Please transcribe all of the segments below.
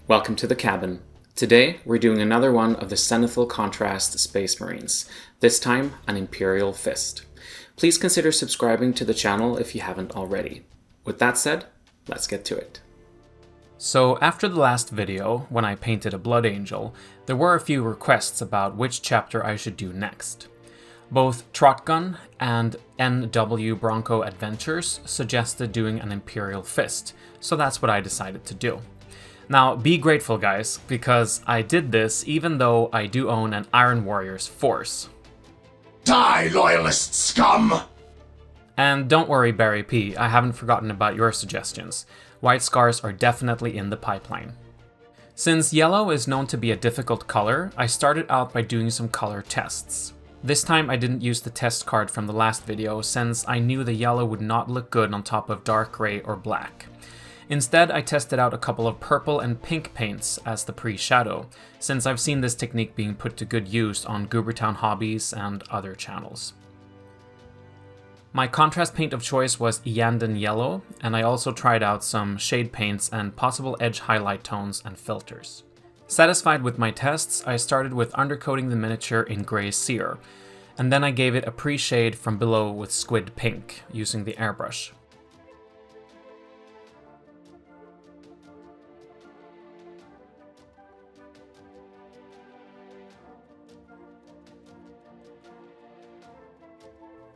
Welcome to the cabin. Today, we're doing another one of the Zenithal Contrast Space Marines, this time an Imperial Fist. Please consider subscribing to the channel if you haven't already. With that said, let's get to it. So after the last video, when I painted a Blood Angel, there were a few requests about which chapter I should do next. Both Trotgun and NW Bronco Adventures suggested doing an Imperial Fist, so that's what I decided to do. Now, be grateful guys, because I did this even though I do own an Iron Warriors force. Die, loyalist scum! And don't worry, Barry P, I haven't forgotten about your suggestions. White scars are definitely in the pipeline. Since yellow is known to be a difficult color, I started out by doing some color tests. This time I didn't use the test card from the last video since I knew the yellow would not look good on top of dark gray or black. Instead, I tested out a couple of purple and pink paints as the pre-shadow, since I've seen this technique being put to good use on Goobertown Hobbies and other channels. My contrast paint of choice was Iyanden Yellow, and I also tried out some shade paints and possible edge highlight tones and filters. Satisfied with my tests, I started with undercoating the miniature in Grey Sear, and then I gave it a pre-shade from below with Squid Pink, using the airbrush.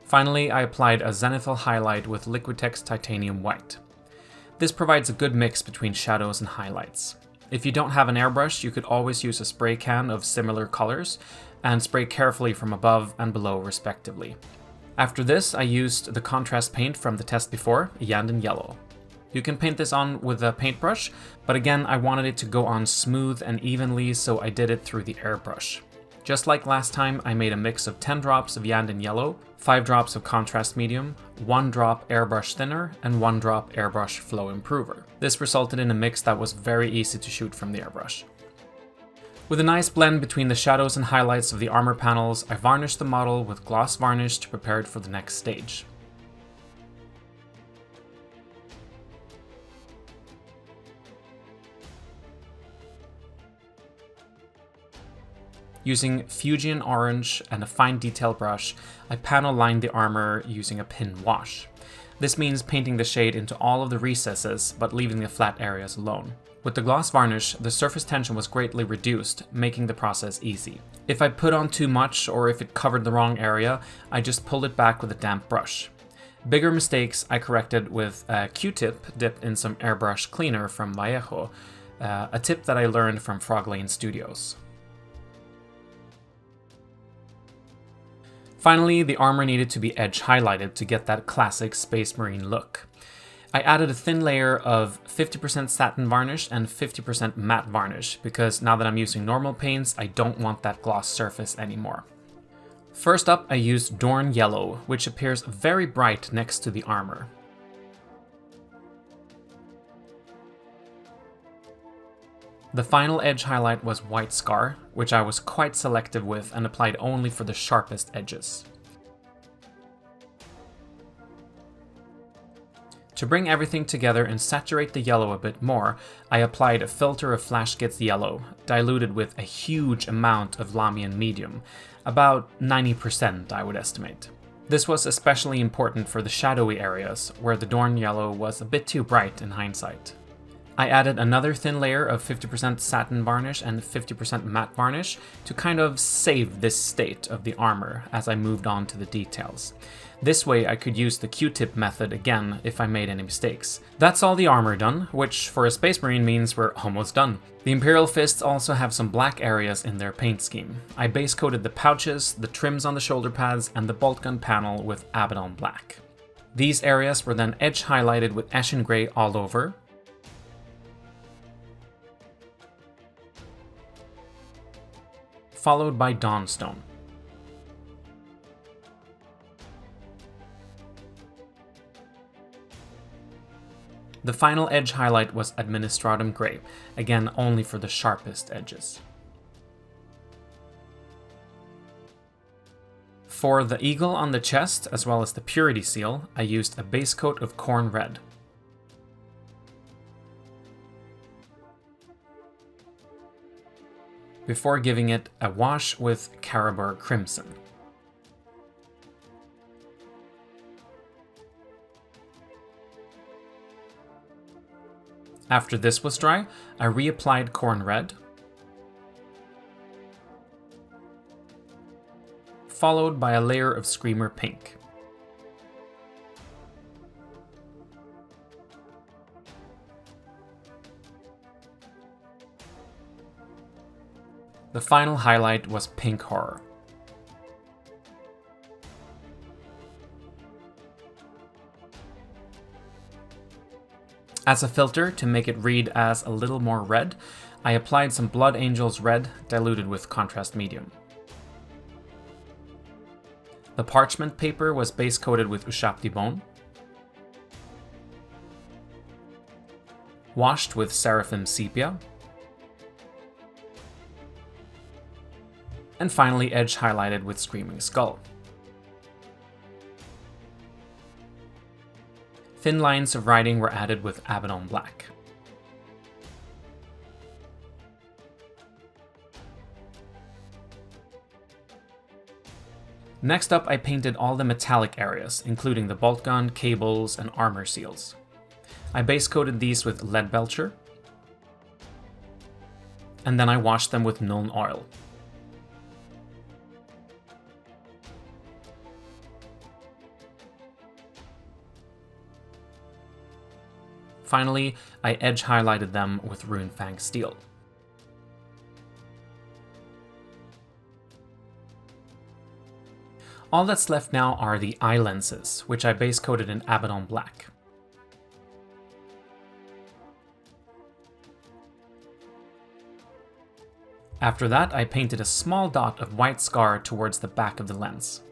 Finally, I applied a Zenithal highlight with Liquitex Titanium White. This provides a good mix between shadows and highlights. If you don't have an airbrush, you could always use a spray can of similar colors and spray carefully from above and below respectively. After this, I used the contrast paint from the test before, Iyanden Yellow. You can paint this on with a paintbrush, but again I wanted it to go on smooth and evenly, so I did it through the airbrush. Just like last time, I made a mix of 10 drops of Iyanden Yellow, 5 drops of Contrast Medium, 1 drop Airbrush Thinner, and 1 drop Airbrush Flow Improver. This resulted in a mix that was very easy to shoot from the airbrush. With a nice blend between the shadows and highlights of the armor panels, I varnished the model with gloss varnish to prepare it for the next stage. Using Fujian Orange and a fine detail brush, I panel lined the armor using a pin wash. This means painting the shade into all of the recesses, but leaving the flat areas alone. With the gloss varnish, the surface tension was greatly reduced, making the process easy. If I put on too much or if it covered the wrong area, I just pulled it back with a damp brush. Bigger mistakes I corrected with a Q-tip dipped in some airbrush cleaner from Vallejo, a tip that I learned from Frog Lane Studios. Finally, the armor needed to be edge highlighted to get that classic Space Marine look. I added a thin layer of 50% satin varnish and 50% matte varnish, because now that I'm using normal paints, I don't want that gloss surface anymore. First up, I used Dorn Yellow, which appears very bright next to the armor. The final edge highlight was White Scar, which I was quite selective with and applied only for the sharpest edges. To bring everything together and saturate the yellow a bit more, I applied a filter of Flashgitz Yellow, diluted with a huge amount of Lamian Medium, about 90% I would estimate. This was especially important for the shadowy areas, where the Dorn Yellow was a bit too bright in hindsight. I added another thin layer of 50% satin varnish and 50% matte varnish to kind of save this state of the armor as I moved on to the details. This way I could use the Q-tip method again if I made any mistakes. That's all the armor done, which for a Space Marine means we're almost done. The Imperial Fists also have some black areas in their paint scheme. I base coated the pouches, the trims on the shoulder pads, and the bolt gun panel with Abaddon Black. These areas were then edge highlighted with Ashen Grey all over, followed by Dawnstone. The final edge highlight was Administratum Grey, again only for the sharpest edges. For the eagle on the chest, as well as the Purity seal, I used a base coat of Corn Red. before giving it a wash with Caribou Crimson. After this was dry, I reapplied Corn Red, followed by a layer of Screamer Pink. The final highlight was Pink Horror. As a filter, to make it read as a little more red, I applied some Blood Angels Red diluted with Contrast Medium. The parchment paper was base coated with Ushabti Bone, washed with Seraphim Sepia, and finally edge highlighted with Screaming Skull. Thin lines of writing were added with Abaddon Black. Next up, I painted all the metallic areas, including the bolt gun, cables, and armor seals. I base coated these with Lead Belcher, and then I washed them with Nuln Oil. Finally, I edge highlighted them with Runefang Steel. All that's left now are the eye lenses, which I base coated in Abaddon Black. After that, I painted a small dot of white scar towards the back of the lens.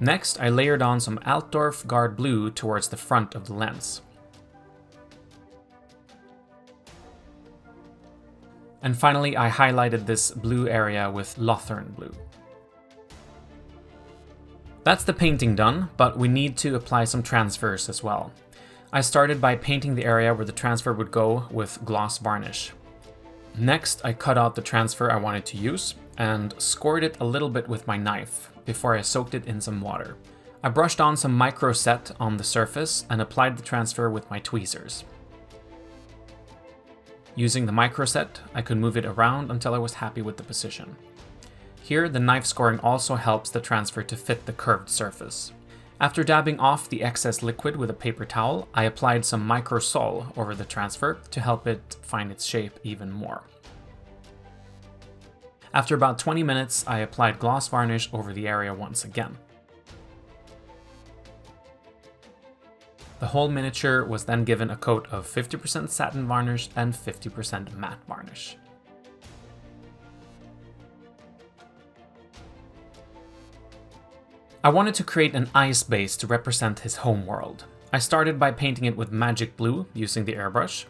Next, I layered on some Altdorf Guard Blue towards the front of the lens. And finally, I highlighted this blue area with Lothern Blue. That's the painting done, but we need to apply some transfers as well. I started by painting the area where the transfer would go with gloss varnish. Next, I cut out the transfer I wanted to use and scored it a little bit with my knife before I soaked it in some water. I brushed on some micro set on the surface and applied the transfer with my tweezers. Using the micro set, I could move it around until I was happy with the position. Here, the knife scoring also helps the transfer to fit the curved surface. After dabbing off the excess liquid with a paper towel, I applied some micro sol over the transfer to help it find its shape even more. After about 20 minutes, I applied gloss varnish over the area once again. The whole miniature was then given a coat of 50% satin varnish and 50% matte varnish. I wanted to create an ice base to represent his homeworld. I started by painting it with magic blue using the airbrush.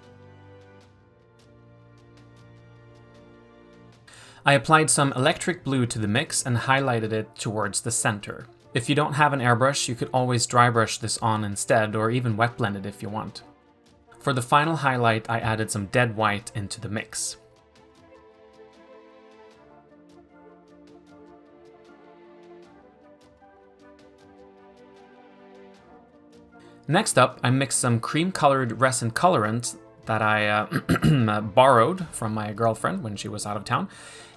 I applied some electric blue to the mix and highlighted it towards the center. If you don't have an airbrush, you could always dry brush this on instead, or even wet blend it if you want. For the final highlight, I added some dead white into the mix. Next up, I mixed some cream-colored resin colorant that I borrowed from my girlfriend when she was out of town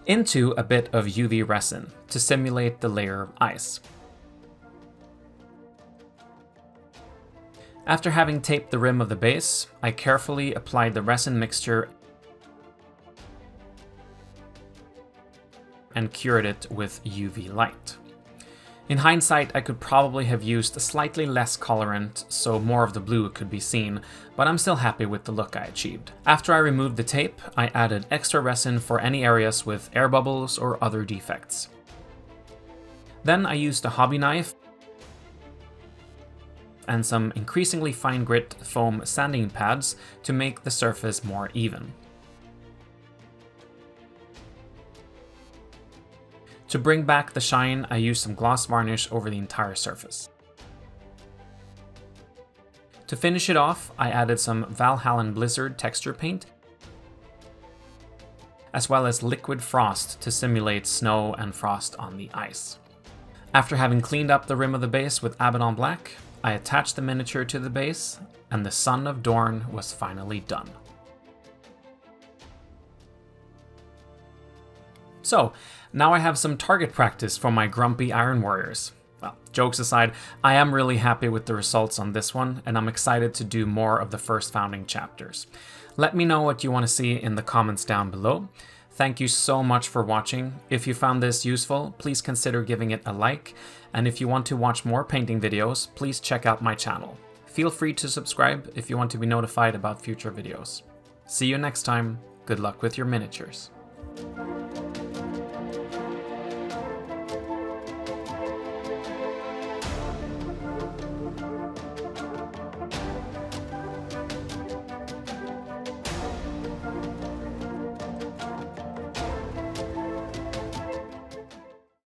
into a bit of UV resin to simulate the layer of ice. After having taped the rim of the base, I carefully applied the resin mixture and cured it with UV light. In hindsight, I could probably have used slightly less colorant so more of the blue could be seen, but I'm still happy with the look I achieved. After I removed the tape, I added extra resin for any areas with air bubbles or other defects. Then I used a hobby knife and some increasingly fine grit foam sanding pads to make the surface more even. To bring back the shine, I used some gloss varnish over the entire surface. To finish it off, I added some Valhallan Blizzard texture paint, as well as liquid frost to simulate snow and frost on the ice. After having cleaned up the rim of the base with Abaddon Black, I attached the miniature to the base, and the Son of Dorn was finally done. So, now I have some target practice for my grumpy Iron Warriors. Well, jokes aside, I am really happy with the results on this one, and I'm excited to do more of the first founding chapters. Let me know what you want to see in the comments down below. Thank you so much for watching. If you found this useful, please consider giving it a like, and if you want to watch more painting videos, please check out my channel. Feel free to subscribe if you want to be notified about future videos. See you next time. Good luck with your miniatures.